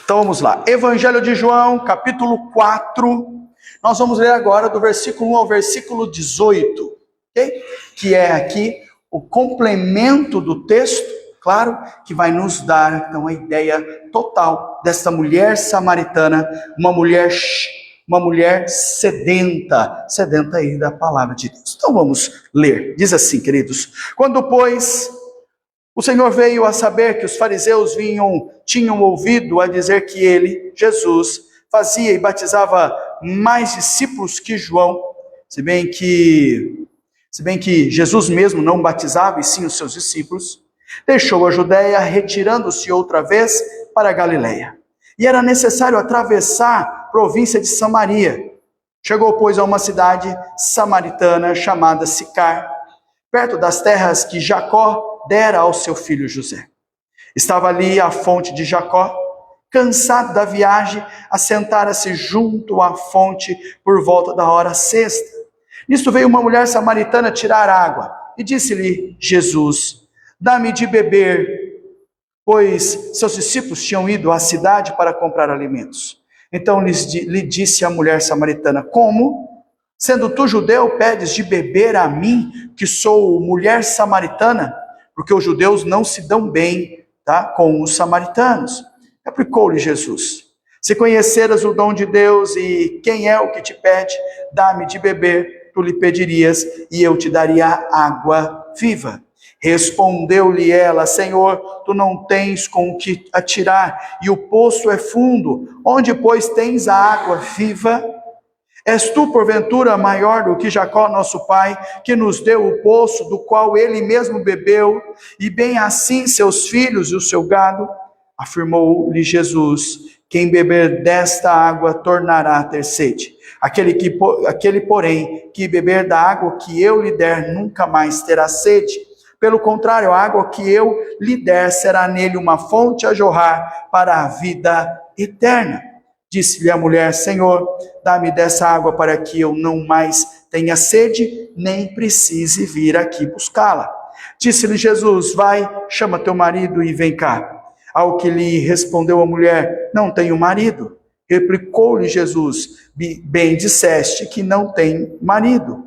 Então vamos lá, Evangelho de João, capítulo 4, nós vamos ler agora do versículo 1 ao versículo 18, ok? Que é aqui o complemento do texto, claro, que vai nos dar então a ideia total desta mulher samaritana, uma mulher sedenta aí da palavra de Deus. Então vamos ler, diz assim, queridos: quando, pois, o Senhor veio a saber que os fariseus tinham ouvido a dizer que ele, Jesus, fazia e batizava mais discípulos que João, se bem que Jesus mesmo não batizava, e sim os seus discípulos, deixou a Judéia, retirando-se outra vez para a Galiléia. E era necessário atravessar a província de Samaria. Chegou, pois, a uma cidade samaritana chamada Sicar, perto das terras que Jacó dera ao seu filho José. Estava ali a fonte de Jacó. Cansado da viagem, assentara-se junto à fonte por volta da hora sexta. Nisto veio uma mulher samaritana tirar água, e disse-lhe Jesus: dá-me de beber, pois seus discípulos tinham ido à cidade para comprar alimentos. Então lhe disse a mulher samaritana: como? Sendo tu judeu, pedes de beber a mim, que sou mulher samaritana? Porque os judeus não se dão bem, com os samaritanos. Replicou-lhe Jesus: se conheceras o dom de Deus e quem é o que te pede, dá-me de beber, tu lhe pedirias e eu te daria água viva. Respondeu-lhe ela: Senhor, tu não tens com o que atirar e o poço é fundo. Onde, pois, tens a água viva? És tu, porventura, maior do que Jacó, nosso pai, que nos deu o poço, do qual ele mesmo bebeu, e bem assim seus filhos e o seu gado? Afirmou-lhe Jesus: quem beber desta água tornará a ter sede. Aquele, porém, que beber da água que eu lhe der, nunca mais terá sede. Pelo contrário, a água que eu lhe der será nele uma fonte a jorrar para a vida eterna. Disse-lhe a mulher: Senhor, dá-me dessa água para que eu não mais tenha sede, nem precise vir aqui buscá-la. Disse-lhe Jesus: vai, chama teu marido e vem cá. Ao que lhe respondeu a mulher: não tenho marido. Replicou-lhe Jesus: bem disseste que não tem marido,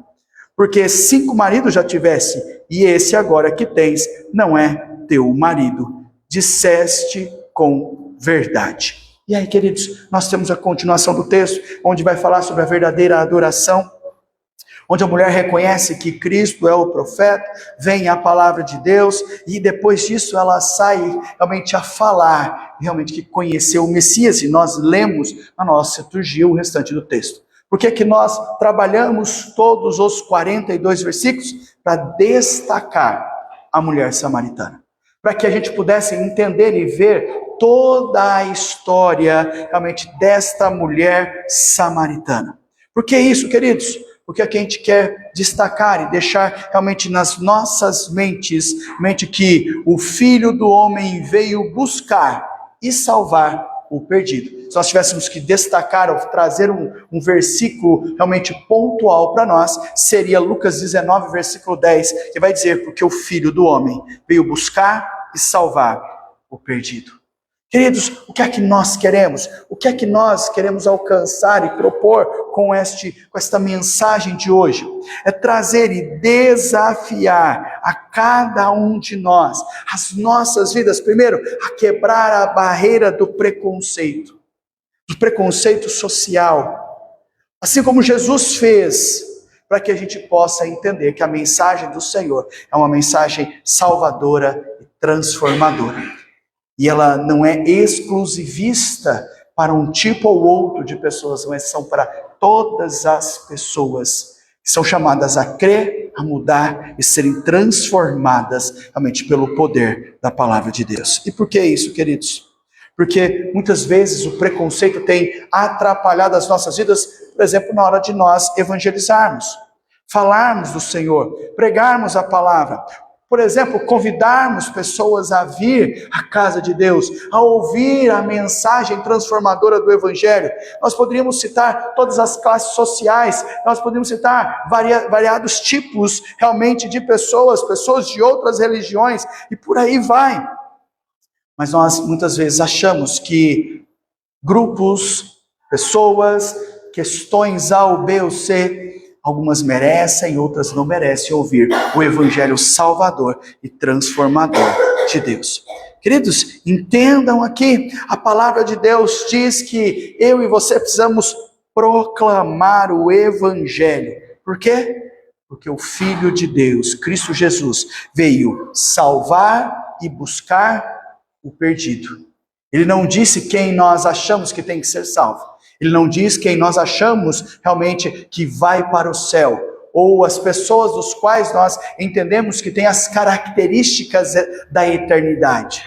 porque 5 maridos já tiveste, e esse agora que tens não é teu marido. Disseste com verdade. E aí, queridos, nós temos a continuação do texto, onde vai falar sobre a verdadeira adoração, onde a mulher reconhece que Cristo é o profeta, vem a palavra de Deus, e depois disso ela sai realmente a falar, realmente que conheceu o Messias, e nós lemos na nossa liturgia o restante do texto. Por que nós trabalhamos todos os 42 versículos? Para destacar a mulher samaritana, para que a gente pudesse entender e ver toda a história realmente desta mulher samaritana. Por que isso, queridos? Porque aqui a gente quer destacar e deixar realmente nas nossas mentes que o Filho do Homem veio buscar e salvar o perdido. Se nós tivéssemos que destacar ou trazer um versículo realmente pontual para nós, seria Lucas 19, versículo 10, que vai dizer: porque o Filho do Homem veio buscar e salvar o perdido. Queridos, o que é que nós queremos? O que é que nós queremos alcançar e propor com esta mensagem de hoje? É trazer e desafiar a cada um de nós, as nossas vidas, primeiro, a quebrar a barreira do preconceito social, assim como Jesus fez, para que a gente possa entender que a mensagem do Senhor é uma mensagem salvadora e transformadora. E ela não é exclusivista para um tipo ou outro de pessoas, mas são para todas as pessoas que são chamadas a crer, a mudar e serem transformadas realmente pelo poder da palavra de Deus. E por que isso, queridos? Porque muitas vezes o preconceito tem atrapalhado as nossas vidas, por exemplo, na hora de nós evangelizarmos, falarmos do Senhor, pregarmos a palavra. Por exemplo, convidarmos pessoas a vir à casa de Deus, a ouvir a mensagem transformadora do Evangelho. Nós poderíamos citar todas as classes sociais, nós poderíamos citar variados tipos realmente de pessoas de outras religiões, e por aí vai. Mas nós muitas vezes achamos que grupos, pessoas, questões A ou B ou C, algumas merecem, outras não merecem ouvir o evangelho salvador e transformador de Deus. Queridos, entendam aqui, a palavra de Deus diz que eu e você precisamos proclamar o evangelho. Por quê? Porque o Filho de Deus, Cristo Jesus, veio salvar e buscar o perdido. Ele não disse quem nós achamos que tem que ser salvo. Ele não diz quem nós achamos realmente que vai para o céu, ou as pessoas dos quais nós entendemos que têm as características da eternidade.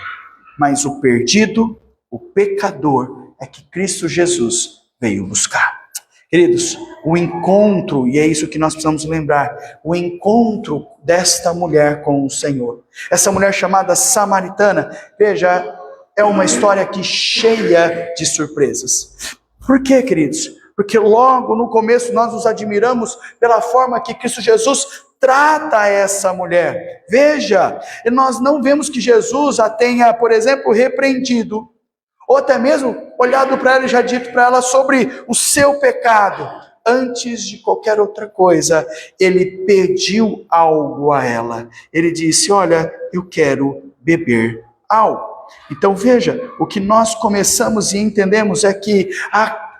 Mas o perdido, o pecador, é que Cristo Jesus veio buscar. Queridos, o encontro, e é isso que nós precisamos lembrar, o encontro desta mulher com o Senhor. Essa mulher chamada samaritana, veja, é uma história aqui cheia de surpresas. Por quê, queridos? Porque logo no começo nós nos admiramos pela forma que Cristo Jesus trata essa mulher. Veja, nós não vemos que Jesus a tenha, por exemplo, repreendido, ou até mesmo olhado para ela e já dito para ela sobre o seu pecado. Antes de qualquer outra coisa, ele pediu algo a ela. Ele disse: olha, eu quero beber algo. Então veja, o que nós começamos e entendemos é que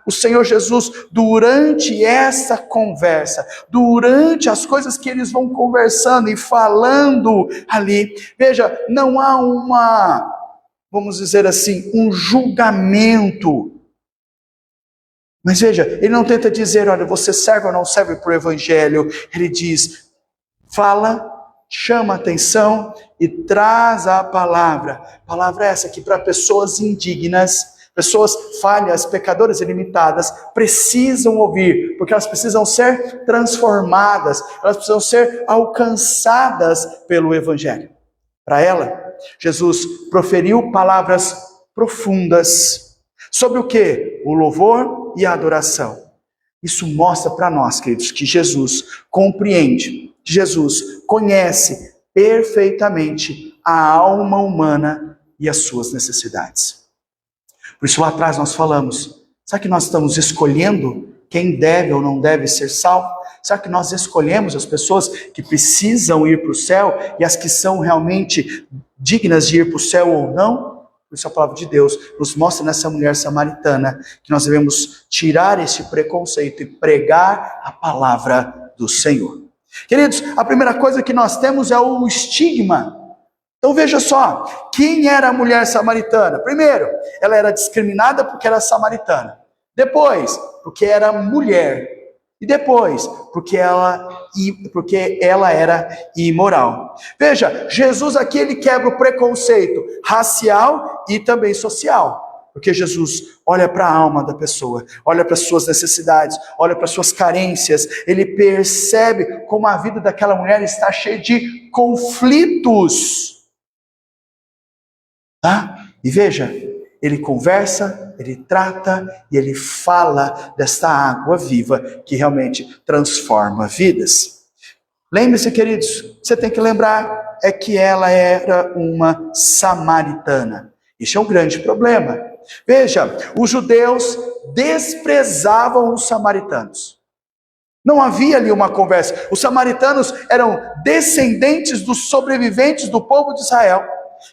o Senhor Jesus, durante essa conversa, durante as coisas que eles vão conversando e falando ali, veja, não há vamos dizer assim, um julgamento. Mas veja, ele não tenta dizer, olha, você serve ou não serve para o evangelho. Ele diz, fala, chama atenção e traz a palavra. A palavra é essa que para pessoas indignas, pessoas falhas, pecadoras ilimitadas, precisam ouvir, porque elas precisam ser transformadas, elas precisam ser alcançadas pelo evangelho. Para ela, Jesus proferiu palavras profundas sobre o quê? O louvor e a adoração. Isso mostra para nós, queridos, que Jesus compreende, que Jesus conhece perfeitamente a alma humana e as suas necessidades. Por isso lá atrás nós falamos, será que nós estamos escolhendo quem deve ou não deve ser salvo? Será que nós escolhemos as pessoas que precisam ir para o céu e as que são realmente dignas de ir para o céu ou não? Por isso a palavra de Deus nos mostra nessa mulher samaritana que nós devemos tirar esse preconceito e pregar a palavra do Senhor. Queridos, a primeira coisa que nós temos é o estigma. Então veja só, quem era a mulher samaritana? Primeiro, ela era discriminada porque era samaritana. Depois, porque era mulher. E depois, porque ela era imoral. Veja, Jesus aqui ele quebra o preconceito racial e também social. Porque Jesus olha para a alma da pessoa, olha para as suas necessidades, olha para as suas carências. Ele percebe como a vida daquela mulher está cheia de conflitos. Tá? E veja, ele conversa, ele trata e ele fala desta água viva que realmente transforma vidas. Lembre-se, queridos, você tem que lembrar é que ela era uma samaritana. Isso é um grande problema. Veja, os judeus desprezavam os samaritanos. Não havia ali uma conversa. Os samaritanos eram descendentes dos sobreviventes do povo de Israel,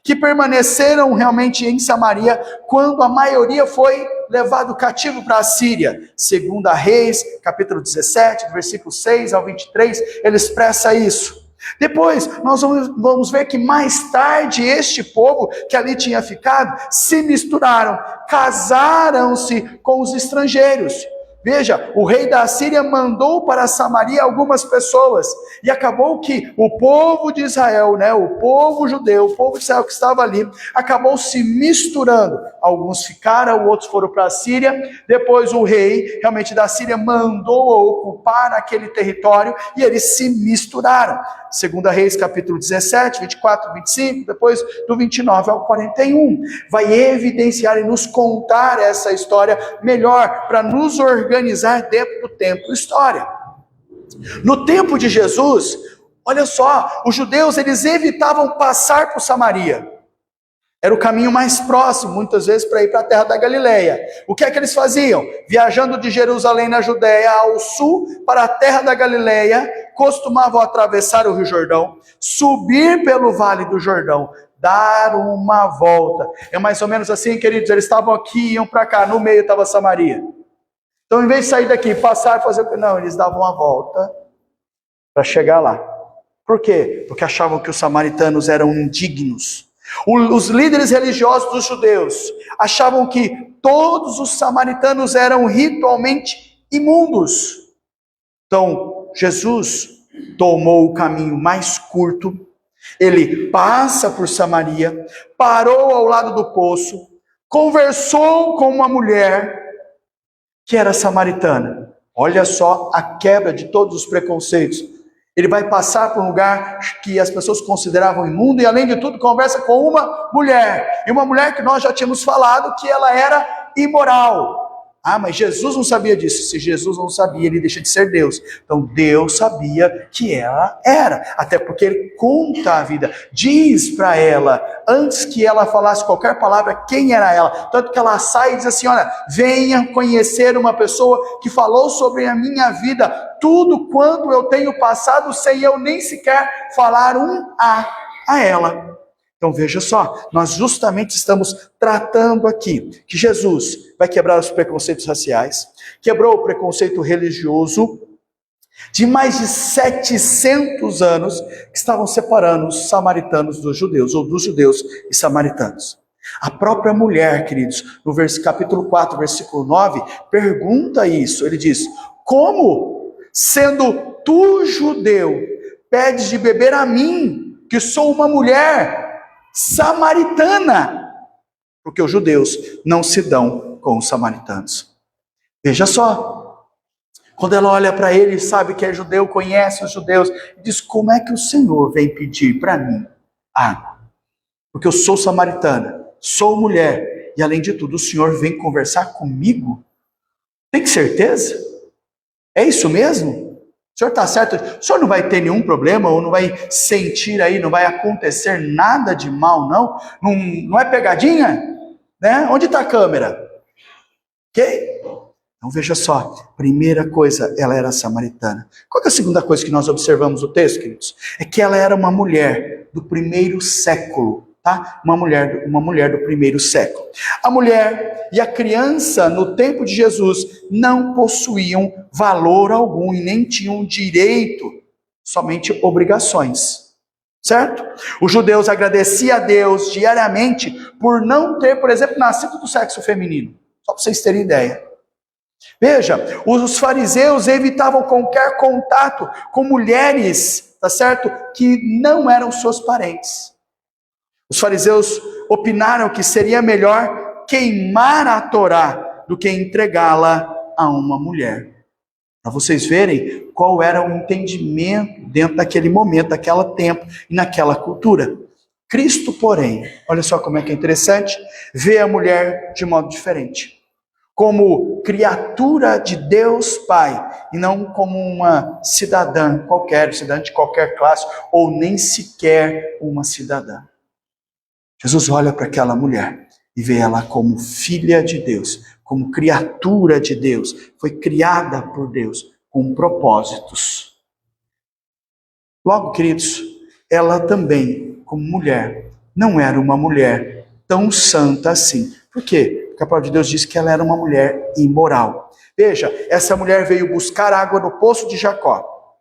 que permaneceram realmente em Samaria quando a maioria foi levado cativo para a Síria. 2 Reis, capítulo 17, do versículo 6 ao 23, ele expressa isso. Depois, nós vamos ver que mais tarde este povo que ali tinha ficado se misturaram, casaram-se com os estrangeiros. Veja, o rei da Síria mandou para Samaria algumas pessoas, e acabou que o povo de Israel, o povo judeu, o povo de Israel que estava ali, acabou se misturando. Alguns ficaram, outros foram para a Síria. Depois o rei, realmente da Síria, mandou ocupar aquele território, e eles se misturaram. 2 Reis, capítulo 17, 24, 25, depois do 29 ao 41. Vai evidenciar e nos contar essa história melhor, para nos organizar dentro do tempo história. No tempo de Jesus, olha só, os judeus eles evitavam passar por Samaria. Era o caminho mais próximo, muitas vezes, para ir para a terra da Galileia. O que é que eles faziam? Viajando de Jerusalém, na Judéia, ao sul, para a terra da Galileia, costumavam atravessar o Rio Jordão, subir pelo Vale do Jordão, dar uma volta. É mais ou menos assim, queridos, eles estavam aqui, iam para cá, no meio estava Samaria. Então, em vez de sair daqui, passar e fazer... Não, eles davam uma volta para chegar lá. Por quê? Porque achavam que os samaritanos eram indignos. Os líderes religiosos dos judeus achavam que todos os samaritanos eram ritualmente imundos. Então, Jesus tomou o caminho mais curto, ele passa por Samaria, parou ao lado do poço, conversou com uma mulher que era samaritana. Olha só a quebra de todos os preconceitos. Ele vai passar por um lugar que as pessoas consideravam imundo e, além de tudo, conversa com uma mulher. E uma mulher que nós já tínhamos falado que ela era imoral. Ah, mas Jesus não sabia disso. Se Jesus não sabia, ele deixa de ser Deus. Então, Deus sabia que ela era. Até porque ele conta a vida. Diz para ela, antes que ela falasse qualquer palavra, quem era ela. Tanto que ela sai e diz assim, olha, venha conhecer uma pessoa que falou sobre a minha vida, tudo quanto eu tenho passado, sem eu nem sequer falar um a ela. Então veja só, nós justamente estamos tratando aqui que Jesus vai quebrar os preconceitos raciais, quebrou o preconceito religioso de mais de 700 anos que estavam separando os samaritanos dos judeus, ou dos judeus e samaritanos. A própria mulher, queridos, no capítulo 4, versículo 9, pergunta isso. Ele diz, como, sendo tu judeu, pedes de beber a mim, que sou uma mulher samaritana? Porque os judeus não se dão com os samaritanos. Veja só, quando ela olha para ele, sabe que é judeu, conhece os judeus, e diz, como é que o Senhor vem pedir para mim água? Porque eu sou samaritana, sou mulher, e além de tudo o Senhor vem conversar comigo? Tem certeza? É isso mesmo? O senhor está certo? O senhor não vai ter nenhum problema, ou não vai sentir aí, não vai acontecer nada de mal, não? Não é pegadinha? Né? Onde está a câmera? Ok? Então veja só, primeira coisa, ela era samaritana. Qual é a segunda coisa que nós observamos no texto, queridos? É que ela era uma mulher do primeiro século. Tá? Uma mulher do primeiro século. A mulher e a criança no tempo de Jesus não possuíam valor algum e nem tinham direito, somente obrigações, certo? Os judeus agradeciam a Deus diariamente por não ter, por exemplo, nascido do sexo feminino, só para vocês terem ideia. Veja, os fariseus evitavam qualquer contato com mulheres, tá certo? Que não eram seus parentes. Os fariseus opinaram que seria melhor queimar a Torá do que entregá-la a uma mulher. Para vocês verem qual era o entendimento dentro daquele momento, daquele tempo e naquela cultura. Cristo, porém, olha só como é que é interessante, vê a mulher de modo diferente. Como criatura de Deus Pai, e não como uma cidadã qualquer, cidadã de qualquer classe, ou nem sequer uma cidadã. Jesus olha para aquela mulher e vê ela como filha de Deus, como criatura de Deus, foi criada por Deus com propósitos. Logo, queridos, ela também, como mulher, não era uma mulher tão santa assim. Por quê? Porque a palavra de Deus diz que ela era uma mulher imoral. Veja, essa mulher veio buscar água no poço de Jacó.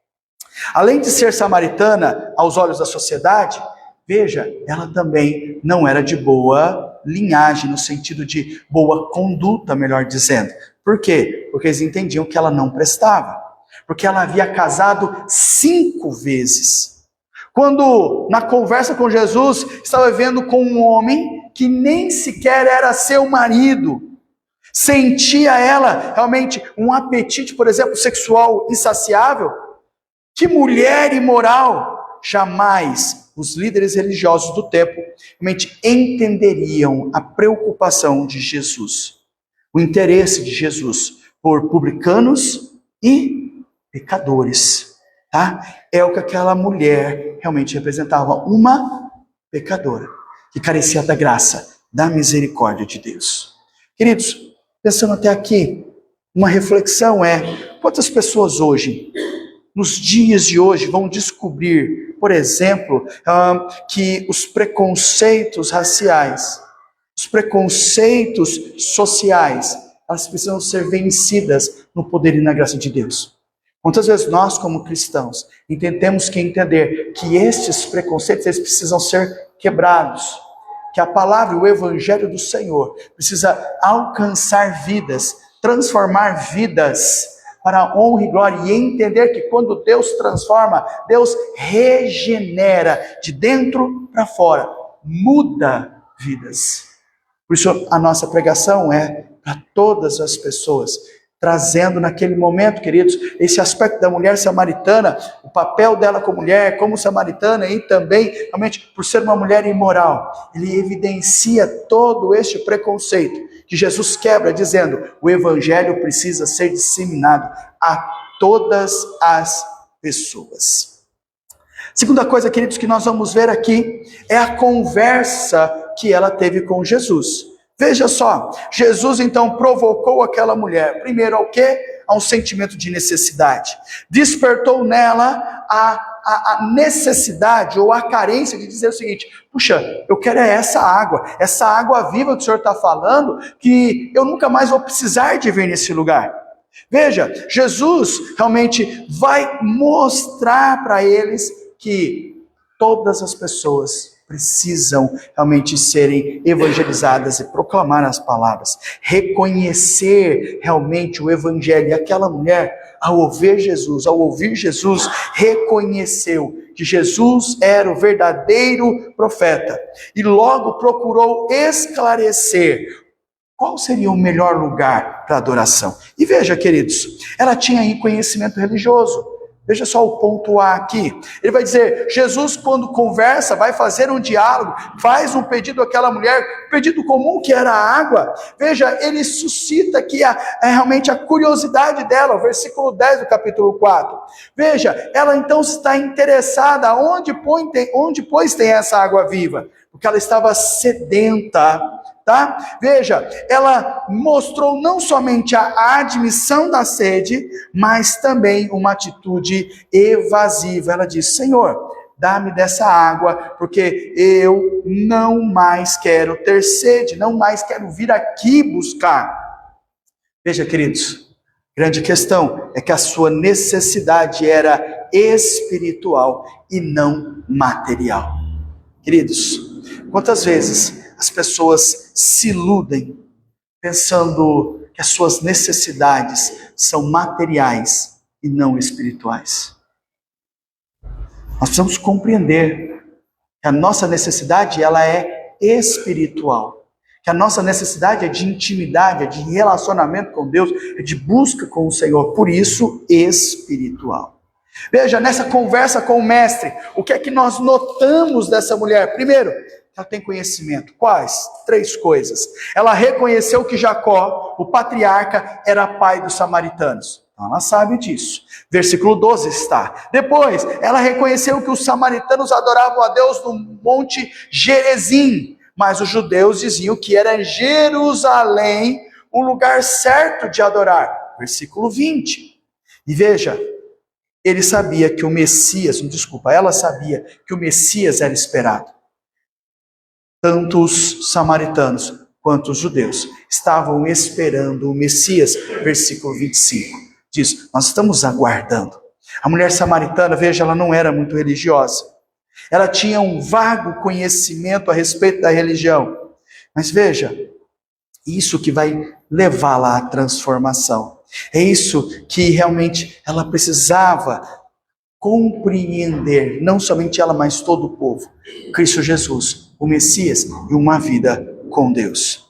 Além de ser samaritana aos olhos da sociedade, veja, ela também não era de boa linhagem, no sentido de boa conduta, melhor dizendo. Por quê? Porque eles entendiam que ela não prestava. Porque ela havia casado 5 vezes. Quando, na conversa com Jesus, estava vivendo com um homem que nem sequer era seu marido. Sentia ela realmente um apetite, por exemplo, sexual insaciável. Que mulher imoral! Jamais os líderes religiosos do tempo realmente entenderiam a preocupação de Jesus, o interesse de Jesus por publicanos e pecadores, tá? É o que aquela mulher realmente representava, uma pecadora. que carecia da graça, da misericórdia de Deus. Queridos, pensando até aqui, uma reflexão é: quantas pessoas hoje, nos dias de hoje, vão descobrir, por exemplo, que os preconceitos raciais, os preconceitos sociais, elas precisam ser vencidas no poder e na graça de Deus? Quantas vezes nós, como cristãos, temos que entender que estes preconceitos, eles precisam ser quebrados, que a palavra, o evangelho do Senhor, precisa alcançar vidas, transformar vidas, para a honra e glória, e entender que quando Deus transforma, Deus regenera de dentro para fora, muda vidas. Por isso a nossa pregação é para todas as pessoas, trazendo naquele momento, queridos, esse aspecto da mulher samaritana, o papel dela como mulher, como samaritana, e também, realmente, por ser uma mulher imoral, ele evidencia todo este preconceito que Jesus quebra, dizendo: o evangelho precisa ser disseminado a todas as pessoas. Segunda coisa, queridos, que nós vamos ver aqui é a conversa que ela teve com Jesus. Veja só, Jesus então provocou aquela mulher, primeiro ao quê? A um sentimento de necessidade. Despertou nela a necessidade ou a carência de dizer o seguinte: puxa, eu quero essa água viva que o Senhor está falando, que eu nunca mais vou precisar de vir nesse lugar. Veja, Jesus realmente vai mostrar para eles que todas as pessoas precisam realmente serem evangelizadas e proclamar as palavras, reconhecer realmente o evangelho. E aquela mulher, ao ouvir Jesus, reconheceu que Jesus era o verdadeiro profeta e logo procurou esclarecer qual seria o melhor lugar para adoração. E veja, queridos, ela tinha aí conhecimento religioso. Veja só o ponto A aqui. Ele vai dizer: Jesus, quando conversa, vai fazer um diálogo, faz um pedido àquela mulher, pedido comum que era a água. Veja, ele suscita aqui realmente a curiosidade dela, o versículo 10 do capítulo 4. Veja, ela então está interessada, onde pois tem essa água viva? Porque ela estava sedenta. Tá? Veja, ela mostrou não somente a admissão da sede, mas também uma atitude evasiva. Ela disse: Senhor, dá-me dessa água, porque eu não mais quero ter sede, não mais quero vir aqui buscar. Veja, queridos, grande questão é que a sua necessidade era espiritual e não material. Queridos, quantas vezes as pessoas se iludem pensando que as suas necessidades são materiais e não espirituais? Nós precisamos compreender que a nossa necessidade, ela é espiritual, que a nossa necessidade é de intimidade, é de relacionamento com Deus, é de busca com o Senhor, por isso espiritual. Veja, nessa conversa com o mestre, o que é que nós notamos dessa mulher? Primeiro, ela tem conhecimento. Quais? 3 coisas. Ela reconheceu que Jacó, o patriarca, era pai dos samaritanos. Então ela sabe disso. Versículo 12 está. Depois, ela reconheceu que os samaritanos adoravam a Deus no monte Gerizim, mas os judeus diziam que era Jerusalém o lugar certo de adorar. Versículo 20. E veja, ela sabia que o Messias era esperado. Tanto os samaritanos quanto os judeus estavam esperando o Messias. Versículo 25 diz: nós estamos aguardando. A mulher samaritana, veja, ela não era muito religiosa. Ela tinha um vago conhecimento a respeito da religião. Mas veja, isso que vai levá-la à transformação. É isso que realmente ela precisava compreender, não somente ela, mas todo o povo. Cristo Jesus, o Messias, e uma vida com Deus.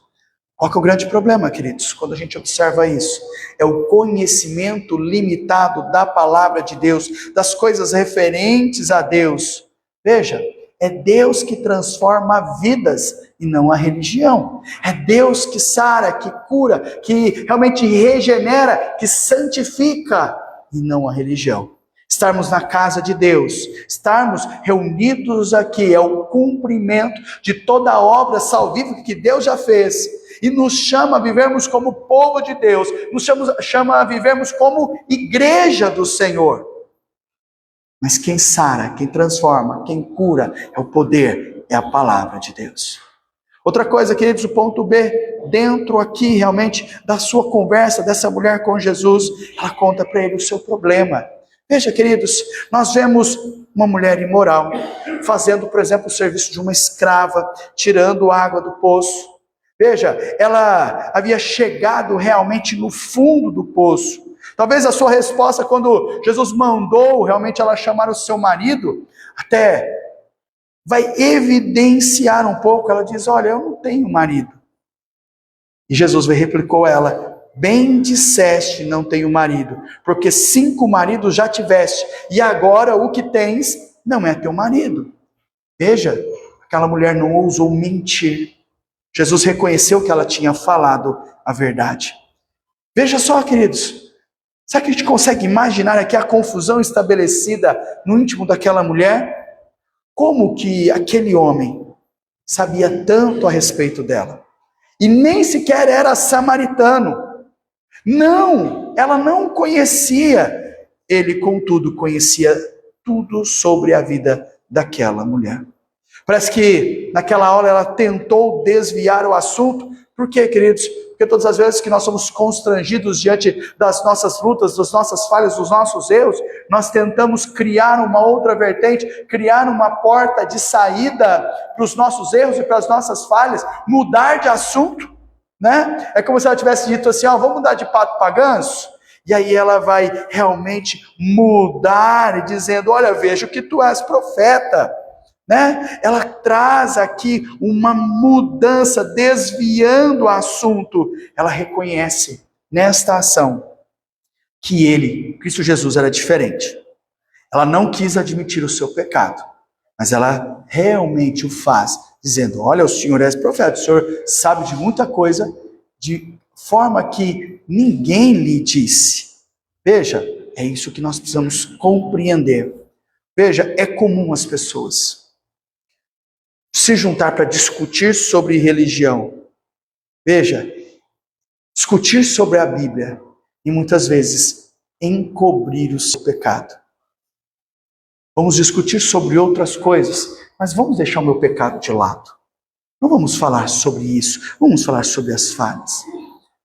Qual que é o grande problema, queridos, quando a gente observa isso? É o conhecimento limitado da palavra de Deus, das coisas referentes a Deus. Veja, é Deus que transforma vidas e não a religião. É Deus que sara, que cura, que realmente regenera, que santifica, e não a religião. Estarmos na casa de Deus, estarmos reunidos aqui, é o cumprimento de toda a obra salvífica que Deus já fez, e nos chama a vivermos como povo de Deus, nos chama a vivermos como igreja do Senhor. Mas quem sara, quem transforma, quem cura, é o poder, é a palavra de Deus. Outra coisa, queridos, o ponto B, dentro aqui realmente da sua conversa, dessa mulher com Jesus, ela conta para ele o seu problema. Veja, queridos, nós vemos uma mulher imoral, fazendo, por exemplo, o serviço de uma escrava, tirando água do poço. Veja, ela havia chegado realmente no fundo do poço. Talvez a sua resposta, quando Jesus mandou realmente ela chamar o seu marido, até vai evidenciar um pouco. Ela diz: olha, eu não tenho marido. E Jesus replicou a ela: bem disseste, não tenho marido, porque 5 maridos já tiveste, e agora o que tens não é teu marido. Veja, aquela mulher não ousou mentir. Jesus reconheceu que ela tinha falado a verdade. Veja só, queridos, será que a gente consegue imaginar aqui a confusão estabelecida no íntimo daquela mulher? Como que aquele homem sabia tanto a respeito dela? E nem sequer era samaritano. Não, ela não conhecia. Ele, contudo, conhecia tudo sobre a vida daquela mulher. Parece que naquela hora ela tentou desviar o assunto. Por quê, queridos? Porque todas as vezes que nós somos constrangidos diante das nossas lutas, das nossas falhas, dos nossos erros, nós tentamos criar uma outra vertente, criar uma porta de saída para os nossos erros e para as nossas falhas, mudar de assunto, né? É como se ela tivesse dito assim: ó, vamos mudar de pato para ganso. E aí ela vai realmente mudar, dizendo: olha, vejo que tu és profeta. Né? Ela traz aqui uma mudança, desviando o assunto. Ela reconhece nesta ação que ele, Cristo Jesus, era diferente. Ela não quis admitir o seu pecado, mas ela realmente o faz, dizendo: olha, o senhor é profeta, o senhor sabe de muita coisa, de forma que ninguém lhe disse. Veja, é isso que nós precisamos compreender. Veja, é comum as pessoas se juntar para discutir sobre religião. Veja, discutir sobre a Bíblia e muitas vezes encobrir o seu pecado. Vamos discutir sobre outras coisas, mas vamos deixar o meu pecado de lado. Não vamos falar sobre isso, vamos falar sobre as falhas.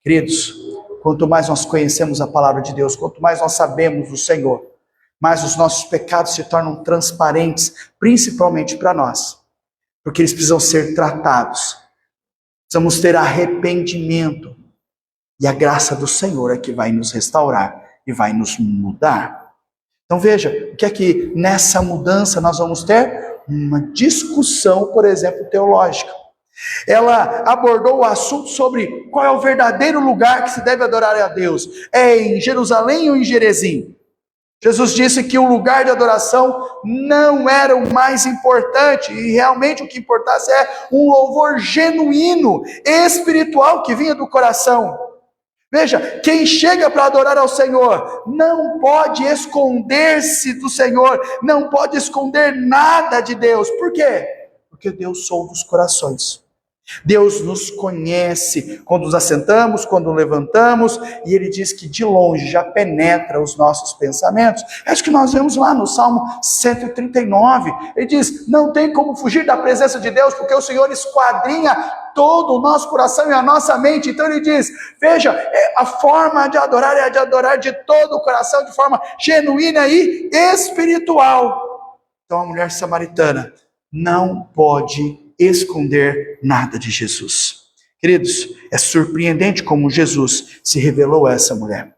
Queridos, quanto mais nós conhecemos a palavra de Deus, quanto mais nós sabemos do Senhor, mais os nossos pecados se tornam transparentes, principalmente para nós. Porque eles precisam ser tratados. Precisamos ter arrependimento. E a graça do Senhor é que vai nos restaurar e vai nos mudar. Então veja, o que é que nessa mudança nós vamos ter? Uma discussão, por exemplo, teológica. Ela abordou o assunto sobre qual é o verdadeiro lugar que se deve adorar a Deus. É em Jerusalém ou em Gerezim? Jesus disse que o lugar de adoração não era o mais importante, e realmente o que importasse é um louvor genuíno, espiritual, que vinha do coração. Veja, quem chega para adorar ao Senhor não pode esconder-se do Senhor, não pode esconder nada de Deus. Por quê? Porque Deus sonda os corações. Deus nos conhece quando nos assentamos, quando levantamos, e Ele diz que de longe já penetra os nossos pensamentos. É isso que nós vemos lá no Salmo 139. Ele diz: não tem como fugir da presença de Deus, porque o Senhor esquadrinha todo o nosso coração e a nossa mente. Então Ele diz: veja, a forma de adorar é a de adorar de todo o coração, de forma genuína e espiritual. Então a mulher samaritana não pode esconder nada de Jesus. Queridos, é surpreendente como Jesus se revelou a essa mulher.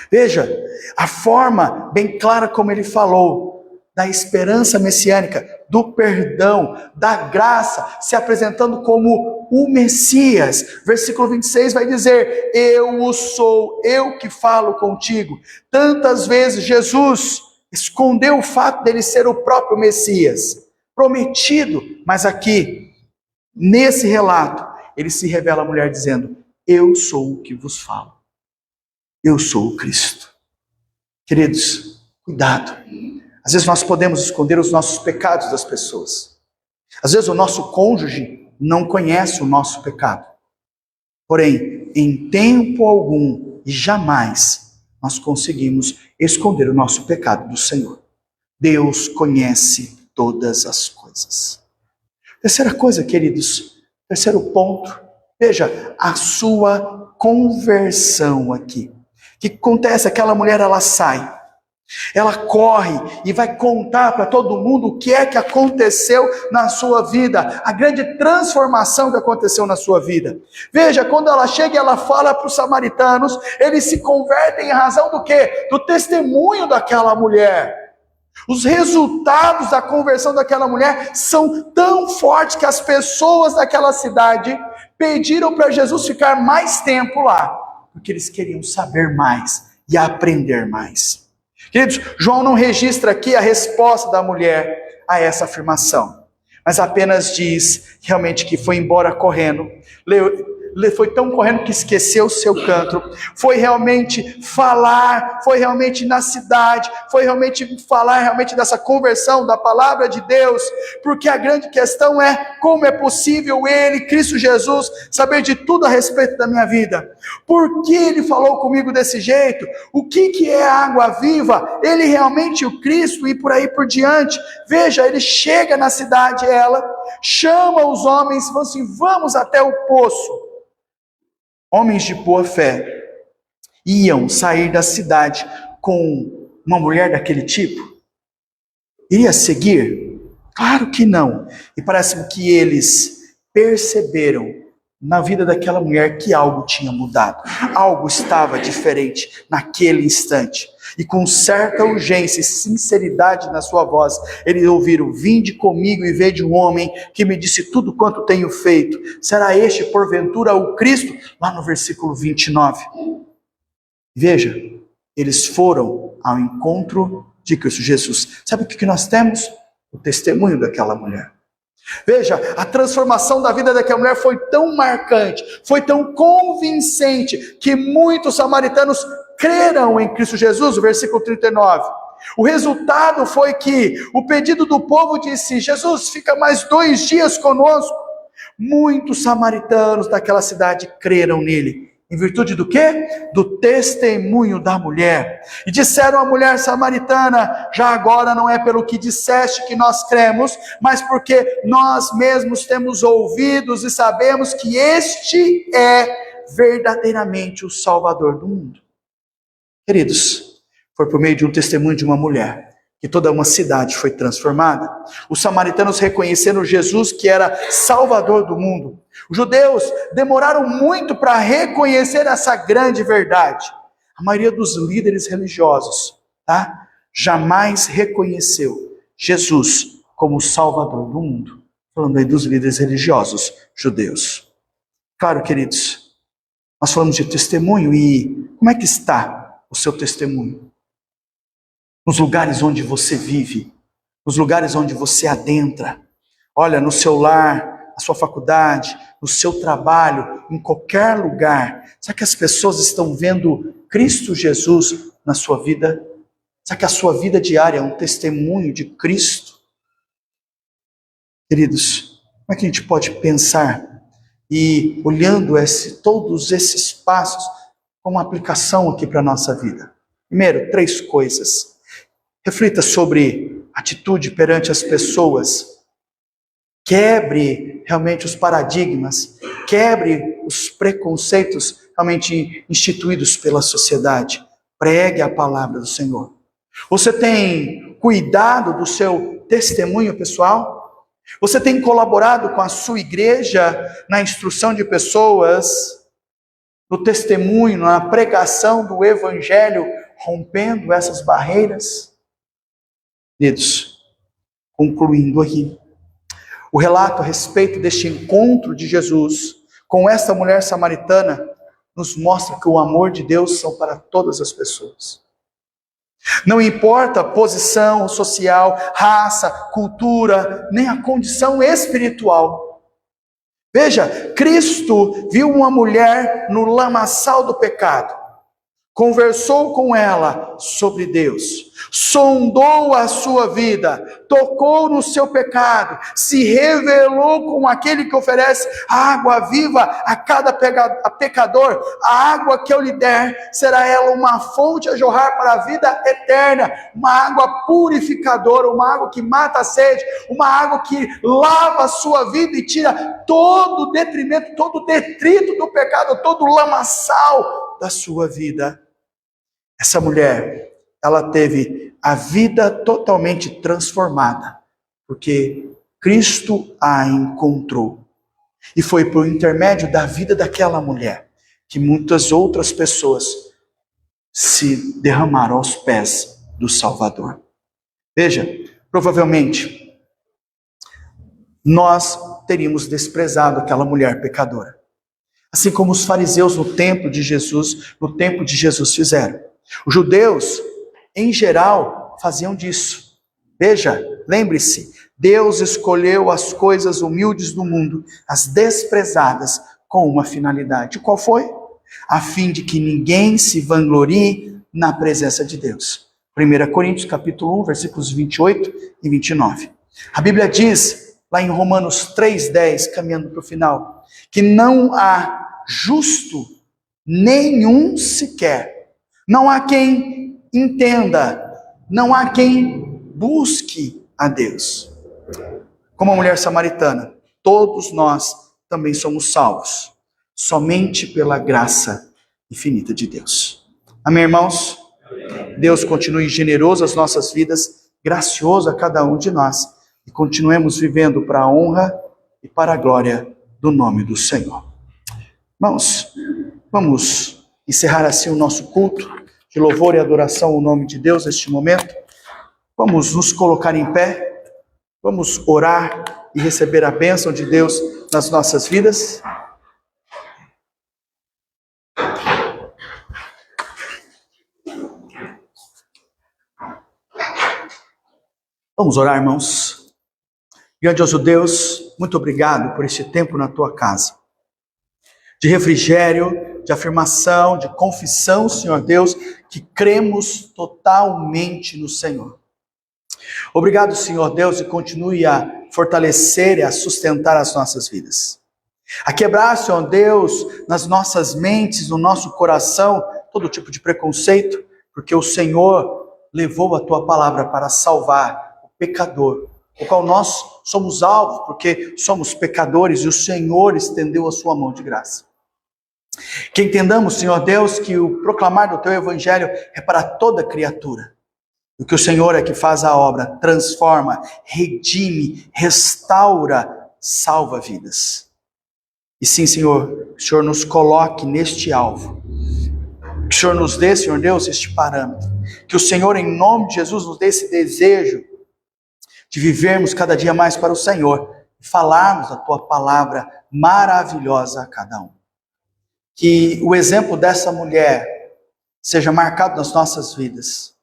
Veja, a forma bem clara como ele falou da esperança messiânica, do perdão, da graça, se apresentando como o Messias. Versículo 26 vai dizer: eu o sou, eu que falo contigo. Tantas vezes Jesus escondeu o fato dele ser o próprio Messias prometido, mas aqui, nesse relato, ele se revela à mulher dizendo: eu sou o que vos falo, eu sou o Cristo. Queridos, Cuidado. Às vezes nós podemos esconder os nossos pecados das pessoas. Às vezes o nosso cônjuge não conhece o nosso pecado. Porém, em tempo algum e jamais nós conseguimos esconder o nosso pecado do Senhor. Deus conhece todas as coisas. Terceira coisa, queridos, terceiro ponto, veja, a sua conversão aqui. O que acontece? Aquela mulher, ela sai, ela corre e vai contar para todo mundo o que é que aconteceu na sua vida, a grande transformação que aconteceu na sua vida. Veja, quando ela chega e ela fala para os samaritanos, eles se convertem em razão do quê? Do testemunho daquela mulher. Os resultados da conversão daquela mulher são tão fortes que as pessoas daquela cidade pediram para Jesus ficar mais tempo lá, porque eles queriam saber mais e aprender mais. Queridos, João não registra aqui a resposta da mulher a essa afirmação, mas apenas diz realmente que foi embora correndo, foi tão correndo que esqueceu o seu canto, foi realmente falar, foi realmente na cidade, foi realmente falar realmente dessa conversão, da palavra de Deus, porque a grande questão é como é possível ele, Cristo Jesus, saber de tudo a respeito da minha vida. Por que ele falou comigo desse jeito? O que é a água viva? Ele realmente o Cristo e por aí por diante. Veja, ele chega na cidade, ela chama os homens e fala assim, vamos até o poço. Homens de boa fé iam sair da cidade com uma mulher daquele tipo? Iria seguir? Claro que não. E parece-me que eles perceberam na vida daquela mulher que algo tinha mudado. Algo estava diferente naquele instante. E com certa urgência e sinceridade na sua voz, eles ouviram, vinde comigo e vede um homem que me disse tudo quanto tenho feito. Será este, porventura, o Cristo? Lá no versículo 29. Veja, eles foram ao encontro de Cristo Jesus. Sabe o que nós temos? O testemunho daquela mulher. Veja, a transformação da vida daquela mulher foi tão marcante, foi tão convincente, que muitos samaritanos creram em Cristo Jesus, o versículo 39. O resultado foi que o pedido do povo disse, Jesus, fica mais 2 dias conosco. Muitos samaritanos daquela cidade creram nele. Em virtude do quê? Do testemunho da mulher. E disseram à mulher samaritana, já agora não é pelo que disseste que nós cremos, mas porque nós mesmos temos ouvidos e sabemos que este é verdadeiramente o Salvador do mundo. Queridos, foi por meio de um testemunho de uma mulher que toda uma cidade foi transformada. Os samaritanos reconheceram Jesus que era Salvador do mundo. Os judeus demoraram muito para reconhecer essa grande verdade. A maioria dos líderes religiosos, jamais reconheceu Jesus como Salvador do mundo. Falando aí dos líderes religiosos judeus. Claro, queridos, nós falamos de testemunho e como é que está o seu testemunho? Nos lugares onde você vive, nos lugares onde você adentra, olha, no seu lar, na sua faculdade, no seu trabalho, em qualquer lugar, será que as pessoas estão vendo Cristo Jesus na sua vida? Será que a sua vida diária é um testemunho de Cristo? Queridos, como é que a gente pode pensar e olhando todos esses passos com uma aplicação aqui para a nossa vida? Primeiro, 3 coisas. Reflita sobre atitude perante as pessoas. Quebre realmente os paradigmas. Quebre os preconceitos realmente instituídos pela sociedade. Pregue a palavra do Senhor. Você tem cuidado do seu testemunho pessoal? Você tem colaborado com a sua igreja na instrução de pessoas, no testemunho, na pregação do evangelho, rompendo essas barreiras? Queridos, concluindo aqui, o relato a respeito deste encontro de Jesus com esta mulher samaritana nos mostra que o amor de Deus são para todas as pessoas. Não importa a posição social, raça, cultura, nem a condição espiritual. Veja, Cristo viu uma mulher no lamaçal do pecado, conversou com ela sobre Deus, sondou a sua vida, tocou no seu pecado, se revelou como aquele que oferece água viva a cada pecador. A água que eu lhe der será ela uma fonte a jorrar para a vida eterna, uma água purificadora, uma água que mata a sede, uma água que lava a sua vida e tira todo o detrimento, todo o detrito do pecado, todo o lamaçal da sua vida. Essa mulher, ela teve a vida totalmente transformada, porque Cristo a encontrou. E foi por intermédio da vida daquela mulher que muitas outras pessoas se derramaram aos pés do Salvador. Veja, provavelmente nós teríamos desprezado aquela mulher pecadora, assim como os fariseus no tempo de Jesus fizeram. Os judeus, em geral, faziam disso. Veja, lembre-se, Deus escolheu as coisas humildes do mundo, as desprezadas, com uma finalidade. Qual foi? A fim de que ninguém se vanglorie na presença de Deus. 1 Coríntios capítulo 1, versículos 28 e 29. A Bíblia diz, lá em Romanos 3,10, caminhando para o final, que não há justo nenhum sequer. Não há quem entenda, não há quem busque a Deus. Como a mulher samaritana, todos nós também somos salvos, somente pela graça infinita de Deus. Amém, irmãos? Deus continue generoso às nossas vidas, gracioso a cada um de nós, e continuemos vivendo para a honra e para a glória do nome do Senhor. Irmãos, vamos encerrar assim o nosso culto de louvor e adoração ao nome de Deus neste momento. Vamos nos colocar em pé, vamos orar e receber a bênção de Deus nas nossas vidas. Vamos orar, irmãos. Grandioso Deus, muito obrigado por este tempo na tua casa, de refrigério, de afirmação, de confissão, Senhor Deus, que cremos totalmente no Senhor. Obrigado, Senhor Deus, e continue a fortalecer e a sustentar as nossas vidas. A quebrar, Senhor Deus, nas nossas mentes, no nosso coração, todo tipo de preconceito, porque o Senhor levou a tua palavra para salvar o pecador, o qual nós somos alvos, porque somos pecadores e o Senhor estendeu a sua mão de graça. Que entendamos, Senhor Deus, que o proclamar do Teu Evangelho é para toda criatura. E que o Senhor é que faz a obra, transforma, redime, restaura, salva vidas. E sim, Senhor, que o Senhor nos coloque neste alvo. Que o Senhor nos dê, Senhor Deus, este parâmetro. Que o Senhor, em nome de Jesus, nos dê esse desejo de vivermos cada dia mais para o Senhor e falarmos a Tua palavra maravilhosa a cada um. Que o exemplo dessa mulher seja marcado nas nossas vidas,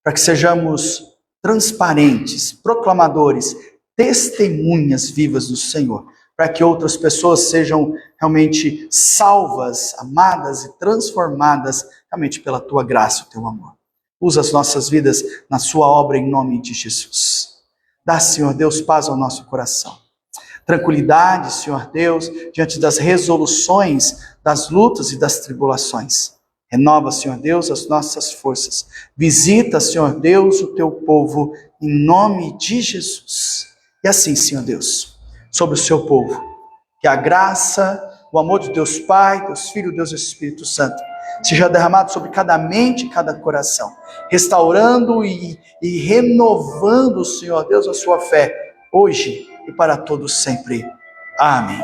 para que sejamos transparentes, proclamadores, testemunhas vivas do Senhor, para que outras pessoas sejam realmente salvas, amadas e transformadas realmente pela Tua graça e o Teu amor. Usa as nossas vidas na Sua obra em nome de Jesus. Dá, Senhor Deus, paz ao nosso coração. Tranquilidade, Senhor Deus, diante das resoluções, das lutas e das tribulações. Renova, Senhor Deus, as nossas forças. Visita, Senhor Deus, o Teu povo, em nome de Jesus. E assim, Senhor Deus, sobre o Seu povo, que a graça, o amor de Deus Pai, Deus Filho, Deus Espírito Santo, seja derramado sobre cada mente e cada coração, restaurando e renovando, Senhor Deus, a sua fé, hoje e para todos sempre. Amém.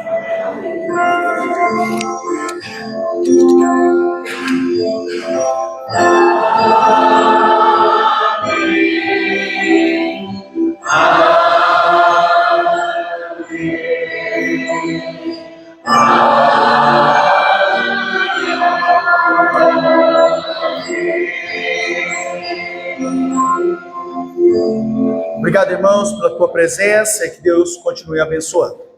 Obrigado, irmãos, pela tua presença e que Deus continue abençoando.